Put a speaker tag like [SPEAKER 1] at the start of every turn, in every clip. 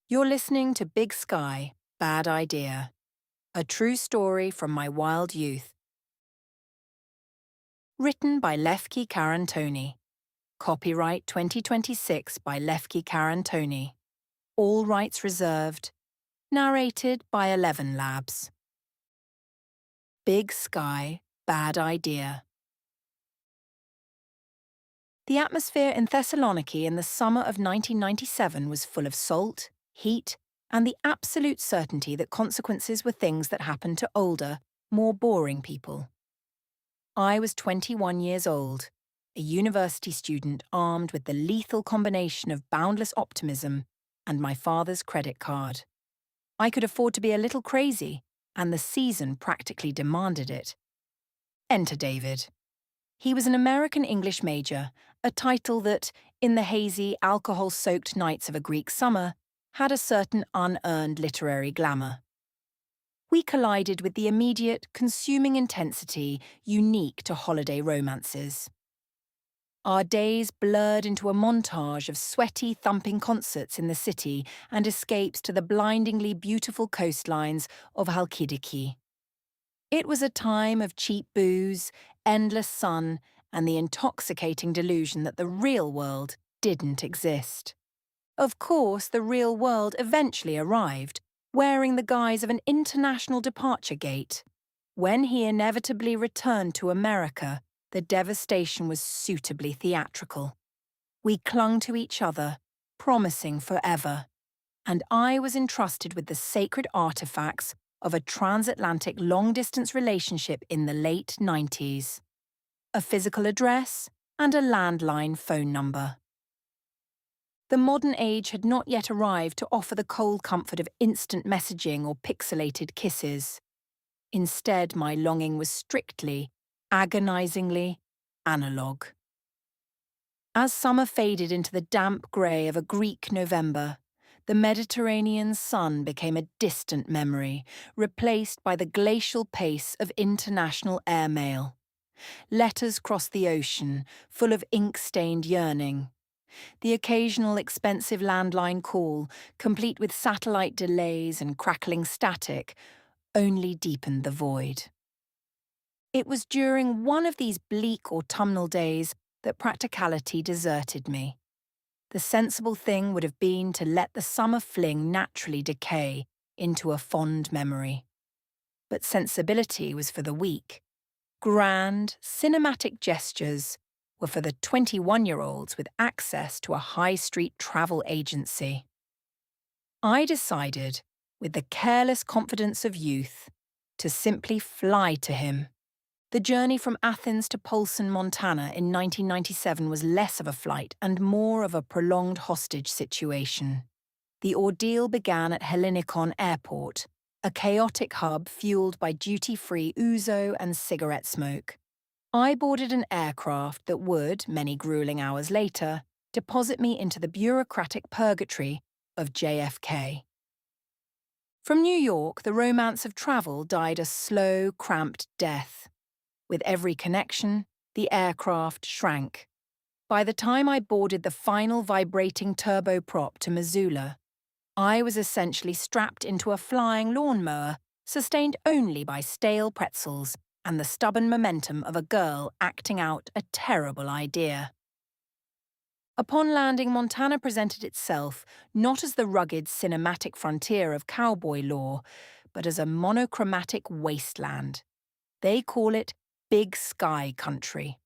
[SPEAKER 1] You're listening to Big Sky, Bad Idea, a true story from my wild youth. Written by Lefki Karantoni. Copyright 2026 by Lefki Karantoni. All rights reserved. Narrated by 11 Labs. Big Sky, Bad Idea. The atmosphere in Thessaloniki in the summer of 1997 was full of salt, heat, and the absolute certainty that consequences were things that happened to older, more boring people. I was 21 years old, a university student armed with the lethal combination of boundless optimism and my father's credit card. I could afford to be a little crazy, and the season practically demanded it. Enter David. He was an American English major, a title that, in the hazy, alcohol-soaked nights of a Greek summer, had a certain unearned literary glamour. We collided with the immediate, consuming intensity unique to holiday romances. Our days blurred into a montage of sweaty, thumping concerts in the city and escapes to the blindingly beautiful coastlines of Halkidiki. It was a time of cheap booze, endless sun, and the intoxicating delusion that the real world didn't exist. Of course, the real world eventually arrived, wearing the guise of an international departure gate. When he inevitably returned to America, the devastation was suitably theatrical. We clung to each other, promising forever, and I was entrusted with the sacred artifacts of a transatlantic long-distance relationship in the late 90s. A physical address and a landline phone number. The modern age had not yet arrived to offer the cold comfort of instant messaging or pixelated kisses. Instead, my longing was strictly, agonizingly, analog. As summer faded into the damp grey of a Greek November, the Mediterranean sun became a distant memory, replaced by the glacial pace of international airmail. Letters crossed the ocean, full of ink-stained yearning. The occasional expensive landline call, complete with satellite delays and crackling static, only deepened the void. It was during one of these bleak autumnal days that practicality deserted me. The sensible thing would have been to let the summer fling naturally decay into a fond memory. But sensibility was for the weak. Grand, cinematic gestures were for the 21-year-olds with access to a high-street travel agency. I decided, with the careless confidence of youth, to simply fly to him. The journey from Athens to Polson, Montana in 1997 was less of a flight and more of a prolonged hostage situation. The ordeal began at Hellinikon Airport, a chaotic hub fueled by duty-free ouzo and cigarette smoke. I boarded an aircraft that would, many grueling hours later, deposit me into the bureaucratic purgatory of JFK. From New York, the romance of travel died a slow, cramped death. With every connection, the aircraft shrank. By the time I boarded the final vibrating turboprop to Missoula, I was essentially strapped into a flying lawnmower, sustained only by stale pretzels and the stubborn momentum of a girl acting out a terrible idea. Upon landing, Montana presented itself not as the rugged cinematic frontier of cowboy lore, but as a monochromatic wasteland. They call it Big Sky Country.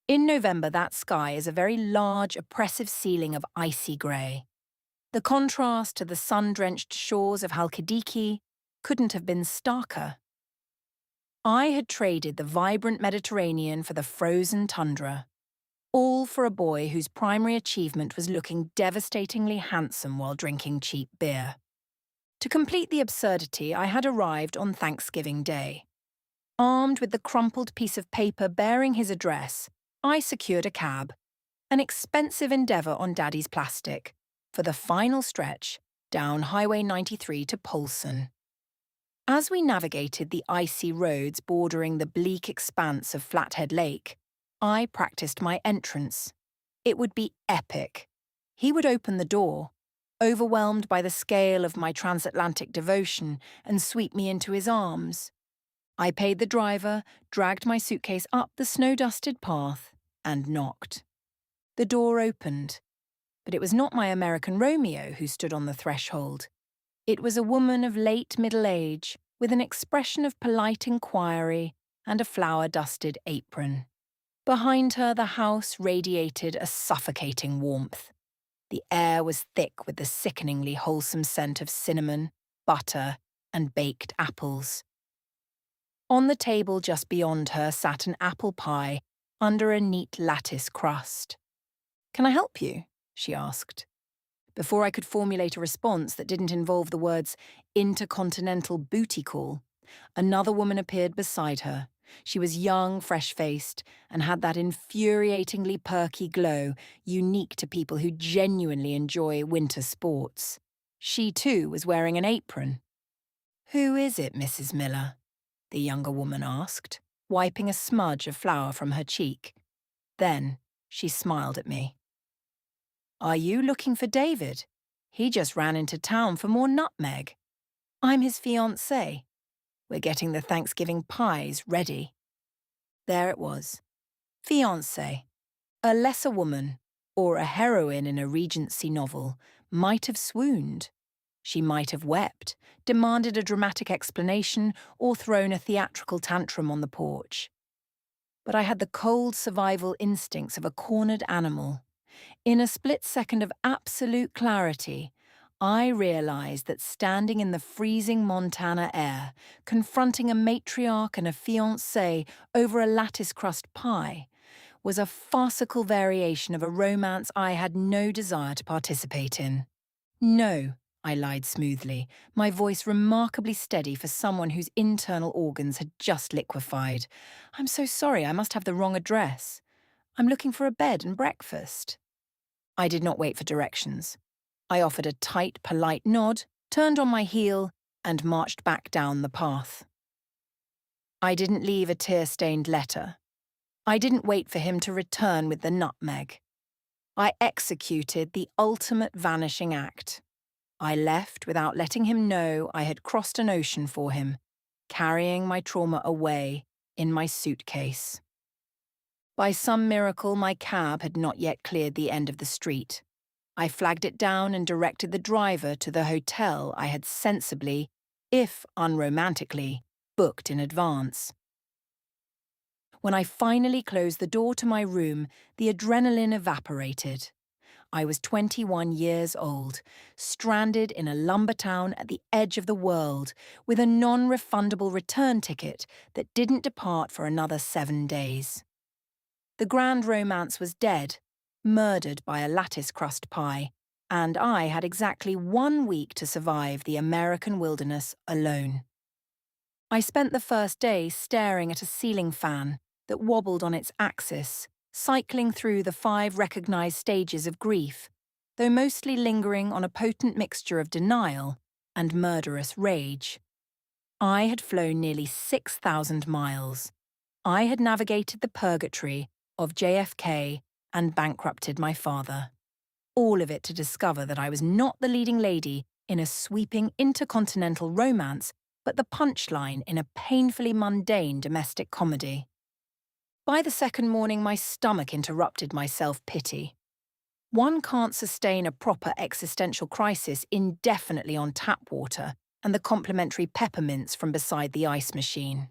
[SPEAKER 1] In November, that sky is a very large, oppressive ceiling of icy grey. The contrast to the sun-drenched shores of Halkidiki couldn't have been starker. I had traded the vibrant Mediterranean for the frozen tundra, all for a boy whose primary achievement was looking devastatingly handsome while drinking cheap beer. To complete the absurdity, I had arrived on Thanksgiving Day. Armed with the crumpled piece of paper bearing his address, I secured a cab, an expensive endeavour on Daddy's plastic, for the final stretch down Highway 93 to Polson. As we navigated the icy roads bordering the bleak expanse of Flathead Lake, I practiced my entrance. It would be epic. He would open the door, overwhelmed by the scale of my transatlantic devotion, and sweep me into his arms. I paid the driver, dragged my suitcase up the snow-dusted path, and knocked. The door opened, but it was not my American Romeo who stood on the threshold. It was a woman of late middle age, with an expression of polite inquiry and a flour-dusted apron. Behind her, the house radiated a suffocating warmth. The air was thick with the sickeningly wholesome scent of cinnamon, butter, and baked apples. On the table just beyond her sat an apple pie under a neat lattice crust. "Can I help you?" she asked. Before I could formulate a response that didn't involve the words intercontinental booty call, another woman appeared beside her. She was young, fresh-faced, and had that infuriatingly perky glow unique to people who genuinely enjoy winter sports. She, too, was wearing an apron. "Who is it, Mrs. Miller?" the younger woman asked, wiping a smudge of flour from her cheek. Then she smiled at me. "Are you looking for David? He just ran into town for more nutmeg. I'm his fiancée. We're getting the Thanksgiving pies ready." There it was. Fiancée. A lesser woman, or a heroine in a Regency novel, might have swooned. She might have wept, demanded a dramatic explanation, or thrown a theatrical tantrum on the porch. But I had the cold survival instincts of a cornered animal. In a split second of absolute clarity, I realized that standing in the freezing Montana air, confronting a matriarch and a fiancée over a lattice-crust pie, was a farcical variation of a romance I had no desire to participate in. "No," I lied smoothly, my voice remarkably steady for someone whose internal organs had just liquefied. "I'm so sorry, I must have the wrong address. I'm looking for a bed and breakfast." I did not wait for directions. I offered a tight, polite nod, turned on my heel, and marched back down the path. I didn't leave a tear-stained letter. I didn't wait for him to return with the nutmeg. I executed the ultimate vanishing act. I left without letting him know I had crossed an ocean for him, carrying my trauma away in my suitcase. By some miracle, my cab had not yet cleared the end of the street. I flagged it down and directed the driver to the hotel I had sensibly, if unromantically, booked in advance. When I finally closed the door to my room, the adrenaline evaporated. I was 21 years old, stranded in a lumber town at the edge of the world, with a non-refundable return ticket that didn't depart for another 7 days. The grand romance was dead, murdered by a lattice-crust pie, and I had exactly 1 week to survive the American wilderness alone. I spent the first day staring at a ceiling fan that wobbled on its axis, cycling through the 5 recognized stages of grief, though mostly lingering on a potent mixture of denial and murderous rage. I had flown nearly 6,000 miles. I had navigated the purgatory of JFK and bankrupted my father. All of it to discover that I was not the leading lady in a sweeping intercontinental romance, but the punchline in a painfully mundane domestic comedy. By the second morning, my stomach interrupted my self-pity. One can't sustain a proper existential crisis indefinitely on tap water and the complimentary peppermints from beside the ice machine.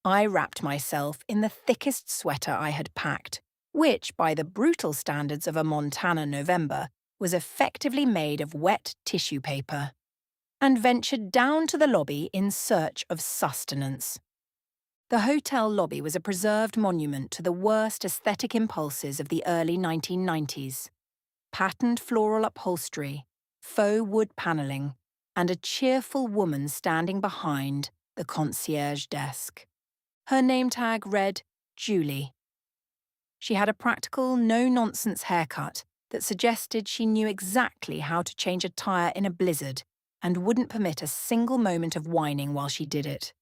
[SPEAKER 1] I wrapped myself in the thickest sweater I had packed, which, by the brutal standards of a Montana November, was effectively made of wet tissue paper, and ventured down to the lobby in search of sustenance. The hotel lobby was a preserved monument to the worst aesthetic impulses of the early 1990s. Patterned floral upholstery, faux wood panelling, and a cheerful woman standing behind the concierge desk. Her name tag read Julie. She had a practical, no-nonsense haircut that suggested she knew exactly how to change a tire in a blizzard and wouldn't permit a single moment of whining while she did it.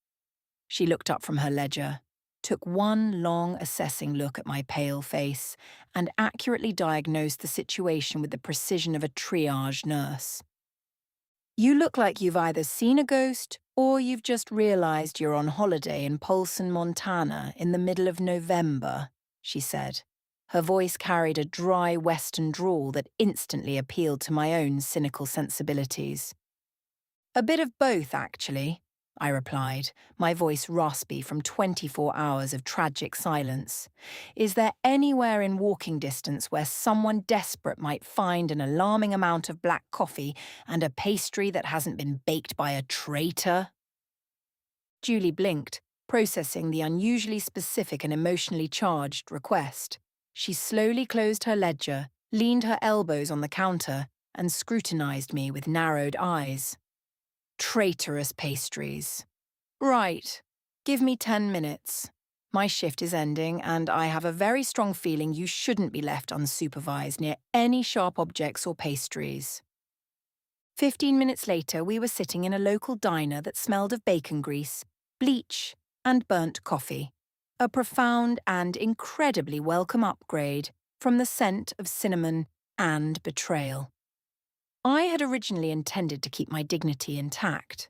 [SPEAKER 1] She looked up from her ledger. took one long assessing look at my pale face, and accurately diagnosed the situation with the precision of a triage nurse. "You look like you've either seen a ghost or you've just realized you're on holiday in Polson, Montana in the middle of November," she said. Her voice carried a dry Western drawl that instantly appealed to my own cynical sensibilities. "A bit of both, actually," I replied, my voice raspy from 24 hours of tragic silence. "Is there anywhere in walking distance where someone desperate might find an alarming amount of black coffee and a pastry that hasn't been baked by a traitor?" Julie blinked, processing the unusually specific and emotionally charged request. She slowly closed her ledger, leaned her elbows on the counter, and scrutinized me with narrowed eyes. "Traitorous pastries. Right. Give me 10 minutes. My shift is ending, and I have a very strong feeling you shouldn't be left unsupervised near any sharp objects or pastries." 15 minutes later, we were sitting in a local diner that smelled of bacon grease, bleach, and burnt coffee. A profound and incredibly welcome upgrade from the scent of cinnamon and betrayal. I had originally intended to keep my dignity intact.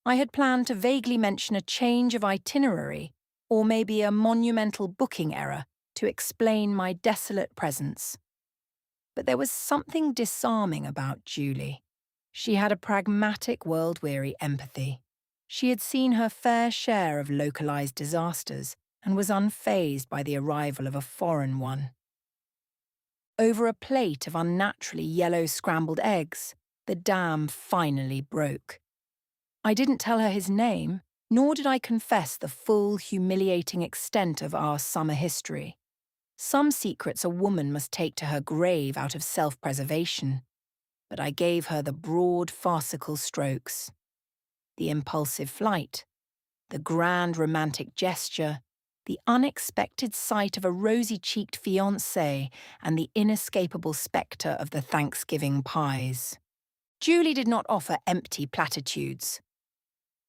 [SPEAKER 1] I had planned to vaguely mention a change of itinerary, or maybe a monumental booking error, to explain my desolate presence. But there was something disarming about Julie. She had a pragmatic, world-weary empathy. She had seen her fair share of localized disasters and was unfazed by the arrival of a foreign one. Over a plate of unnaturally yellow scrambled eggs, the dam finally broke. I didn't tell her his name, nor did I confess the full, humiliating extent of our summer history. Some secrets a woman must take to her grave out of self-preservation. But I gave her the broad, farcical strokes. The impulsive flight, the grand romantic gesture, the unexpected sight of a rosy-cheeked fiancée, and the inescapable spectre of the Thanksgiving pies. Julie did not offer empty platitudes.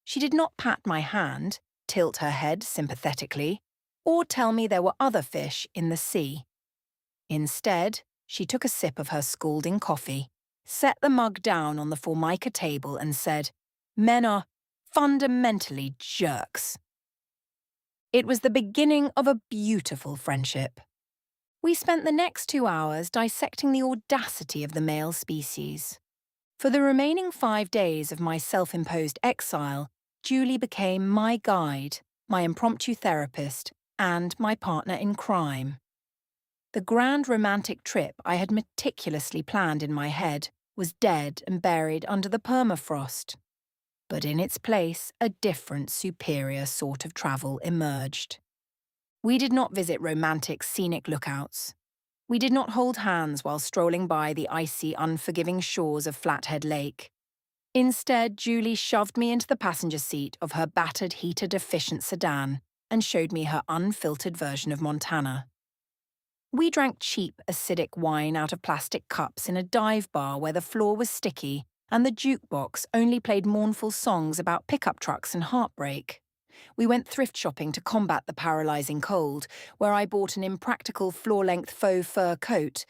[SPEAKER 1] She did not pat my hand, tilt her head sympathetically, or tell me there were other fish in the sea. Instead, she took a sip of her scalding coffee, set the mug down on the Formica table and said, "Men are fundamentally jerks." It was the beginning of a beautiful friendship. We spent the next 2 hours dissecting the audacity of the male species. For the remaining 5 days of my self-imposed exile, Julie became my guide, my impromptu therapist, and my partner in crime. The grand romantic trip I had meticulously planned in my head was dead and buried under the permafrost. But in its place, a different, superior sort of travel emerged. We did not visit romantic, scenic lookouts. We did not hold hands while strolling by the icy, unforgiving shores of Flathead Lake. Instead, Julie shoved me into the passenger seat of her battered, heater-deficient sedan and showed me her unfiltered version of Montana. We drank cheap, acidic wine out of plastic cups in a dive bar where the floor was sticky and the jukebox only played mournful songs about pickup trucks and heartbreak. We went thrift shopping to combat the paralyzing cold, where I bought an impractical floor-length faux fur coat,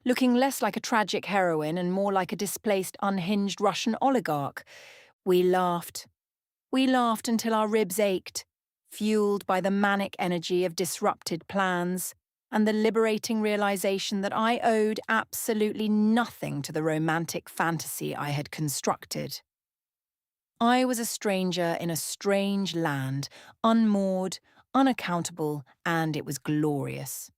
[SPEAKER 1] looking less like a tragic heroine and more like a displaced, unhinged Russian oligarch. We laughed. We laughed until our ribs ached, fueled by the manic energy of disrupted plans and the liberating realization that I owed absolutely nothing to the romantic fantasy I had constructed. I was a stranger in a strange land, unmoored, unaccountable, and it was glorious.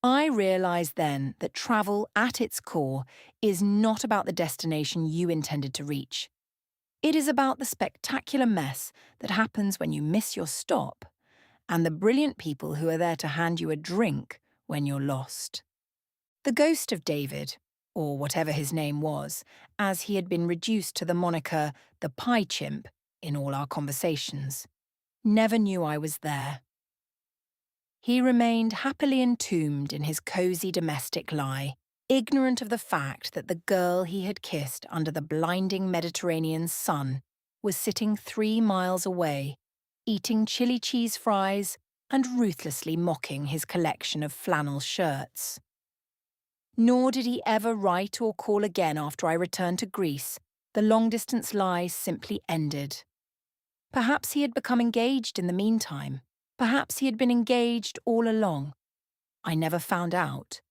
[SPEAKER 1] I realized then that travel, at its core, is not about the destination you intended to reach. It is about the spectacular mess that happens when you miss your stop, and the brilliant people who are there to hand you a drink when you're lost. The ghost of David, or whatever his name was, as he had been reduced to the moniker the Pie Chimp in all our conversations, never knew I was there. He remained happily entombed in his cosy domestic lie, ignorant of the fact that the girl he had kissed under the blinding Mediterranean sun was sitting 3 miles away, eating chili cheese fries and ruthlessly mocking his collection of flannel shirts. Nor did he ever write or call again after I returned to Greece. The long-distance lies simply ended. Perhaps he had become engaged in the meantime. Perhaps he had been engaged all along. I never found out.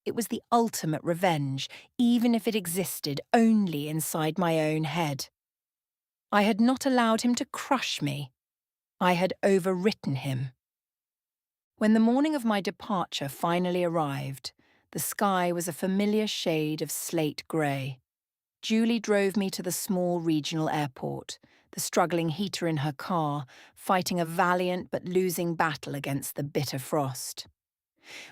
[SPEAKER 1] It was the ultimate revenge, even if it existed only inside my own head. I had not allowed him to crush me. I had overwritten him. When the morning of my departure finally arrived, the sky was a familiar shade of slate grey. Julie drove me to the small regional airport, the struggling heater in her car, fighting a valiant but losing battle against the bitter frost.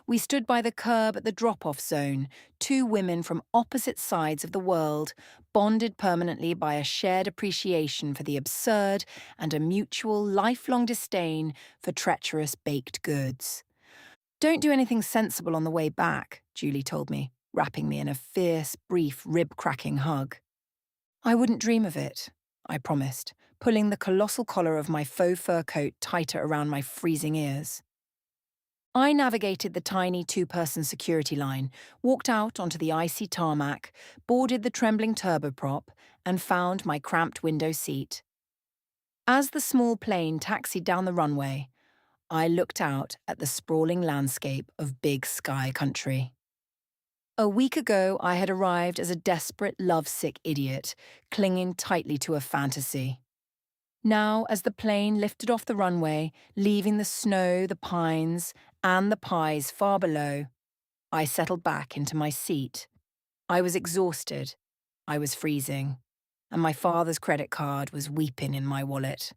[SPEAKER 1] We stood by the curb at the drop-off zone, two women from opposite sides of the world, bonded permanently by a shared appreciation for the absurd and a mutual lifelong disdain for treacherous baked goods. "Don't do anything sensible on the way back," Julie told me, wrapping me in a fierce, brief, rib-cracking hug. "I wouldn't dream of it," I promised, pulling the colossal collar of my faux fur coat tighter around my freezing ears. I navigated the tiny two-person security line, walked out onto the icy tarmac, boarded the trembling turboprop, and found my cramped window seat. As the small plane taxied down the runway, I looked out at the sprawling landscape of Big Sky country. A week ago, I had arrived as a desperate, lovesick idiot, clinging tightly to a fantasy. Now, as the plane lifted off the runway, leaving the snow, the pines, and the pies far below, I settled back into my seat. I was exhausted, I was freezing, and my father's credit card was weeping in my wallet.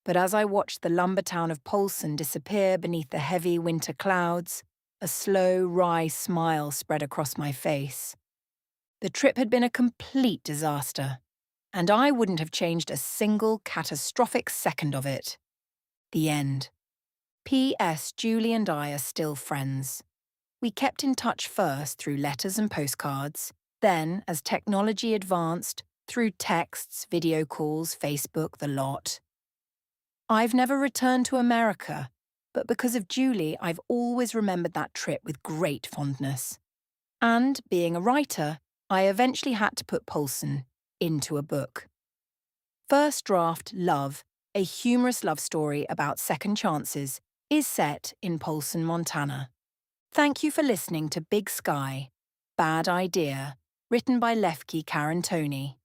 [SPEAKER 1] But as I watched the lumber town of Polson disappear beneath the heavy winter clouds, a slow, wry smile spread across my face. The trip had been a complete disaster, and I wouldn't have changed a single catastrophic second of it. The end. P.S. Julie and I are still friends. We kept in touch first through letters and postcards, then, as technology advanced, through texts, video calls, Facebook, the lot. I've never returned to America, but because of Julie, I've always remembered that trip with great fondness. And, being a writer, I eventually had to put Polson into a book. First Draft Love, a humorous love story about second chances, is set in Polson, Montana. Thank you for listening to Big Sky, Bad Idea, written by Lefki Karantoni.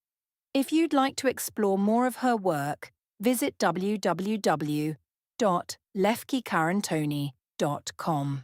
[SPEAKER 1] If you'd like to explore more of her work, visit www.lefkikarantoni.com.